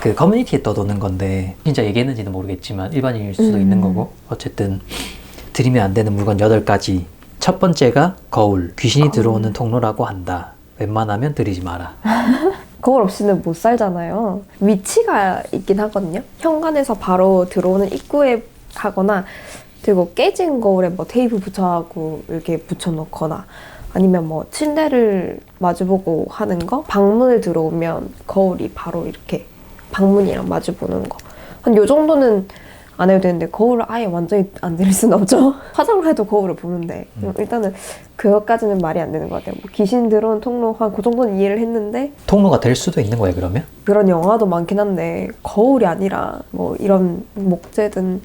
그 커뮤니티에 떠도는 건데 진짜 얘기했는지는 모르겠지만 일반인일 수도 있는 거고 어쨌든 들이면 안 되는 물건 8가지. 첫 번째가 거울. 귀신이 들어오는 통로라고 한다. 웬만하면 들이지 마라. 거울 없이는 못 살잖아요. 위치가 있긴 하거든요. 현관에서 바로 들어오는 입구에 하거나 그리고 깨진 거울에 뭐 테이프 붙여하고 이렇게 붙여놓거나 아니면 뭐 침대를 마주보고 하는 거. 방문을 들어오면 거울이 바로 이렇게 방문이랑 마주보는 거. 한 요 정도는 안 해도 되는데 거울을 아예 완전히 안 들일 수는 없죠. 화장을 해도 거울을 보는데 일단은 그것까지는 말이 안 되는 것 같아요. 뭐 귀신 들어온 통로 한 그 정도는 이해를 했는데 통로가 될 수도 있는 거예요 그러면? 그런 영화도 많긴 한데 거울이 아니라 뭐 이런 목재든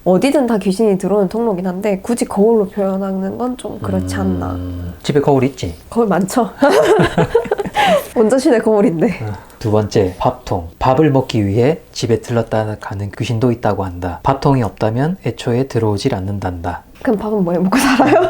어디든 다 귀신이 들어오는 통로긴 한데 굳이 거울로 표현하는 건 좀 그렇지 않나. 집에 거울 있지? 거울 많죠. 온전신의 거울인데. 두 번째, 밥통. 밥을 먹기 위해 집에 들렀다 가는 귀신도 있다고 한다. 밥통이 없다면 애초에 들어오질 않는단다. 그럼 밥은 뭐 해 먹고 살아요?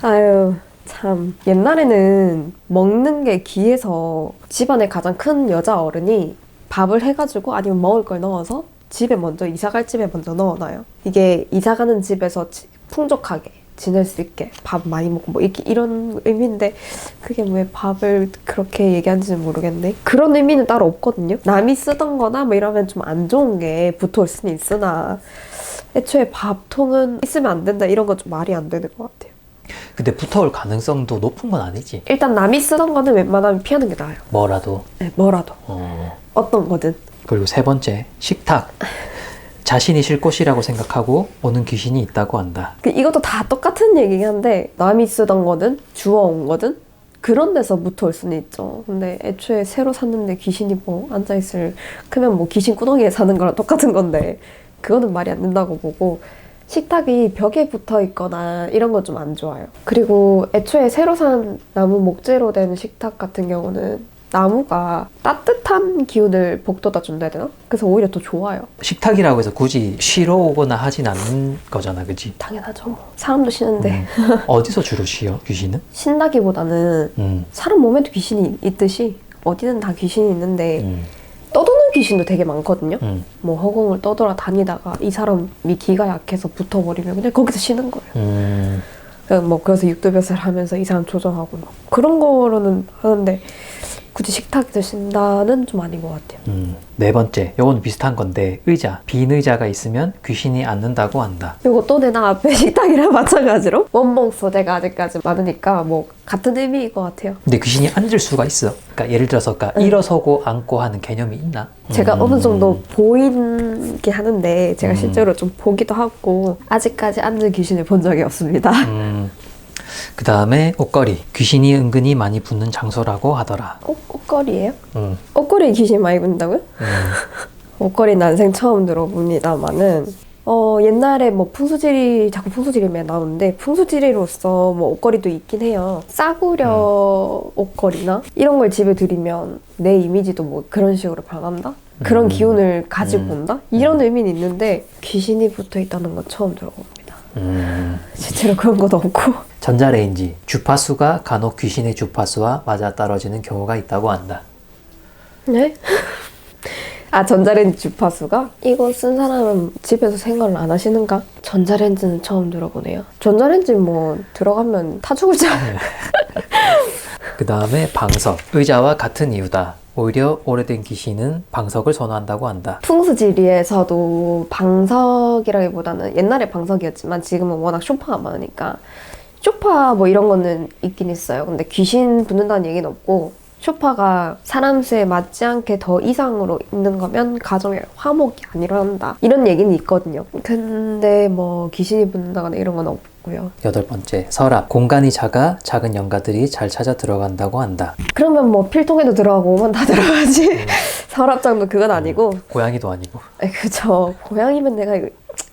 아유 참. 옛날에는 먹는 게 귀해서 집안의 가장 큰 여자 어른이 밥을 해가지고 아니면 먹을 걸 넣어서 집에 먼저 이사갈 집에 먼저 넣어놔요. 이게 이사가는 집에서 풍족하게 지낼 수 있게 밥 많이 먹고 뭐 이렇게 이런 의미인데 그게 왜 밥을 그렇게 얘기하는지는 모르겠네. 그런 의미는 따로 없거든요. 남이 쓰던 거나 뭐 이러면 좀 안 좋은 게 붙어올 수는 있으나 애초에 밥통은 있으면 안 된다 이런 건 좀 말이 안 되는 것 같아요. 근데 붙어올 가능성도 높은 건 아니지? 일단 남이 쓰던 거는 웬만하면 피하는 게 나아요. 뭐라도? 네, 뭐라도. 어떤 거든. 그리고 세 번째, 식탁. 자신이 쉴 곳이라고 생각하고 오는 귀신이 있다고 한다. 이것도 다 똑같은 얘기긴 한데 남이 쓰던 거든 주워온 거든 그런 데서 붙어올 수는 있죠. 근데 애초에 새로 샀는데 귀신이 뭐 앉아있을 크면 뭐 귀신 꾸덩이에 사는 거랑 똑같은 건데 그거는 말이 안 된다고 보고 식탁이 벽에 붙어 있거나 이런 건 좀 안 좋아요. 그리고 애초에 새로 산 나무 목재로 된 식탁 같은 경우는 나무가 따뜻한 기운을 북돋아 준다 해야 되나? 그래서 오히려 더 좋아요. 식탁이라고 해서 굳이 쉬러 오거나 하진 않는 거잖아, 그치? 당연하죠. 뭐. 사람도 쉬는데. 어디서 주로 쉬어, 귀신은? 쉰다기보다는 사람 몸에도 귀신이 있듯이 어디든 다 귀신이 있는데 떠도는 귀신도 되게 많거든요. 뭐 허공을 떠돌아 다니다가 이 사람이 기가 약해서 붙어버리면 그냥 거기서 쉬는 거예요. 뭐 그래서 육두벼슬 하면서 이 사람 조정하고 막 그런 거로는 하는데 굳이 식탁에서 쉰다는 좀 아닌 것 같아요. 네 번째, 요건 비슷한 건데 의자. 빈 의자가 있으면 귀신이 앉는다고 한다. 요것도 내나 앞에 식탁이랑 마찬가지로 원목 소재가 아직까지 많으니까 뭐 같은 의미인 것 같아요. 근데 귀신이 앉을 수가 있어. 그러니까 예를 들어서 일어서고 앉고 하는 개념이 있나? 제가 어느 정도 보이게 하는데 제가 실제로 좀 보기도 하고 아직까지 앉는 귀신을 본 적이 없습니다. 그 다음에 옷걸이. 귀신이 은근히 많이 붙는 장소라고 하더라. 옷걸이에요? 옷걸이에 귀신 많이 붙는다고요? 옷걸이 난생 처음 들어봅니다만은 옛날에 뭐 풍수지리 자꾸 풍수지리면 나오는데 풍수지리로서 뭐 옷걸이도 있긴 해요. 싸구려 옷걸이나 이런 걸 집에 들이면 내 이미지도 뭐 그런 식으로 변한다? 그런 기운을 가지고 온다? 이런 의미는 있는데 귀신이 붙어 있다는 건 처음 들어봅니다. 실제로 그런 것도 없고. 전자레인지. 주파수가 간혹 귀신의 주파수와 맞아떨어지는 경우가 있다고 한다. 네? 아, 전자레인지 주파수가? 이거 쓴 사람은 집에서 생활을 안 하시는가? 전자레인지는 처음 들어보네요. 전자레인지 뭐 들어가면 타 죽을잖아요. 그 다음에 방석. 의자와 같은 이유다. 오히려 오래된 귀신은 방석을 선호한다고 한다. 풍수지리에서도 방석이라기보다는 옛날에 방석이었지만 지금은 워낙 소파가 많으니까 소파 뭐 이런 거는 있긴 있어요. 근데 귀신 붙는다는 얘기는 없고 소파가 사람 수에 맞지 않게 더 이상으로 있는 거면 가정에 화목이 안 일어난다 이런 얘기는 있거든요. 근데 뭐 귀신이 붙는다거나 이런 건 없고요. 여덟 번째, 서랍. 공간이 작아 작은 영가들이 잘 찾아 들어간다고 한다. 그러면 뭐 필통에도 들어가고 오면 다 들어가지. 서랍장도 그건 아니고. 고양이도 아니고. 그쵸. 고양이면 내가 이거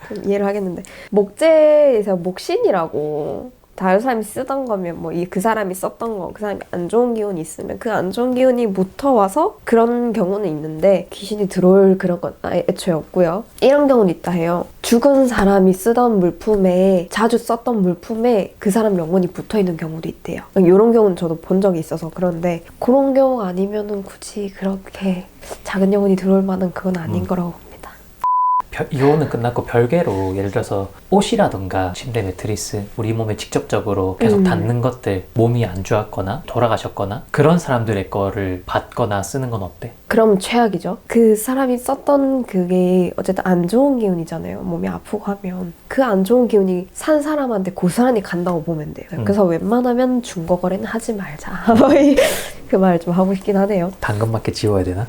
좀 이해를 하겠는데 목재에서 목신이라고 다른 사람이 쓰던 거면 뭐 그 사람이 썼던 거, 그 사람이 안 좋은 기운이 있으면 그 안 좋은 기운이 묻어와서 그런 경우는 있는데 귀신이 들어올 그런 건 애초에 없고요. 이런 경우는 있다 해요. 죽은 사람이 쓰던 물품에, 자주 썼던 물품에 그 사람 영혼이 붙어있는 경우도 있대요. 이런 경우는 저도 본 적이 있어서 그런데 그런 경우가 아니면은 굳이 그렇게 작은 영혼이 들어올 만한 그건 아닌 거라고 봅니다. 이혼은 끝났고 별개로 예를 들어서 옷이라던가 침대 매트리스 우리 몸에 직접적으로 계속 닿는 것들, 몸이 안 좋았거나 돌아가셨거나 그런 사람들의 거를 받거나 쓰는 건 어때? 그럼 최악이죠. 그 사람이 썼던 그게 어쨌든 안 좋은 기운이잖아요. 몸이 아프고 하면 그 안 좋은 기운이 산 사람한테 고스란히 간다고 보면 돼요. 그래서 웬만하면 중고 거래는 하지 말자. 그 말을 좀 하고 싶긴 하네요. 당근마켓 지워야 되나?